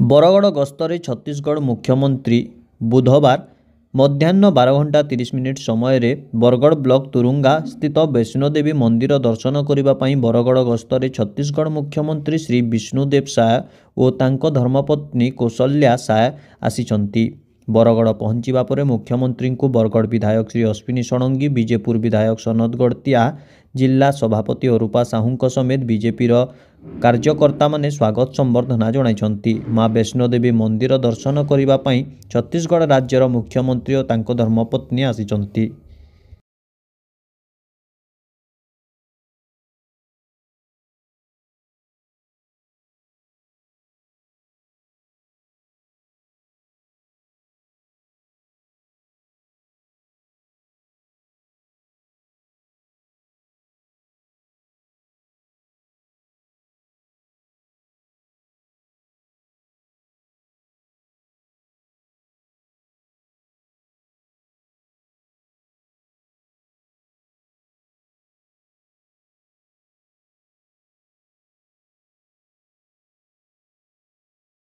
ବରଗଡ଼ ଗସ୍ତରେ ଛତିଶଗଡ଼ ମୁଖ୍ୟମନ୍ତ୍ରୀ ବୁଧବାର ମଧ୍ୟାହ୍ନ 12:30 ସମୟରେ ବରଗଡ଼ ବ୍ଲକ ତୁରୁଙ୍ଗା ସ୍ଥିତ ବୈଷ୍ଣୋଦେବୀ ମନ୍ଦିର ଦର୍ଶନ କରିବା ପାଇଁ ବରଗଡ଼ ଗସ୍ତରେ ଛତିଶଗଡ଼ ମୁଖ୍ୟମନ୍ତ୍ରୀ ଶ୍ରୀ ବିଷ୍ଣୁଦେବ ସାୟ ଓ ତାଙ୍କ ଧର୍ମପତ୍ନୀ କୌଶଲ୍ୟା ସାୟ ଆସିଛନ୍ତି। ବରଗଡ଼ ପହଞ୍ଚିବା ପରେ ମୁଖ୍ୟମନ୍ତ୍ରୀଙ୍କୁ ବରଗଡ଼ ବିଧାୟକ ଶ୍ରୀ ଅଶ୍ୱିନୀ ଷଡ଼ଙ୍ଗୀ, ବିଜେପୁର ବିଧାୟକ ସନତ ଗଡ଼ତିଆ, ଜିଲ୍ଲା ସଭାପତି ଅରୁପା ସାହୁଙ୍କ ସମେତ ବିଜେପିର କାର୍ଯ୍ୟକର୍ତ୍ତାମାନେ ସ୍ୱାଗତ ସମ୍ବର୍ଦ୍ଧନା ଜଣାଇଛନ୍ତି। ମା ବୈଷ୍ଣୋଦେବୀ ମନ୍ଦିର ଦର୍ଶନ କରିବା ପାଇଁ ଛତିଶଗଡ଼ ରାଜ୍ୟର ମୁଖ୍ୟମନ୍ତ୍ରୀ ଓ ତାଙ୍କ ଧର୍ମପତ୍ନୀ ଆସିଛନ୍ତି।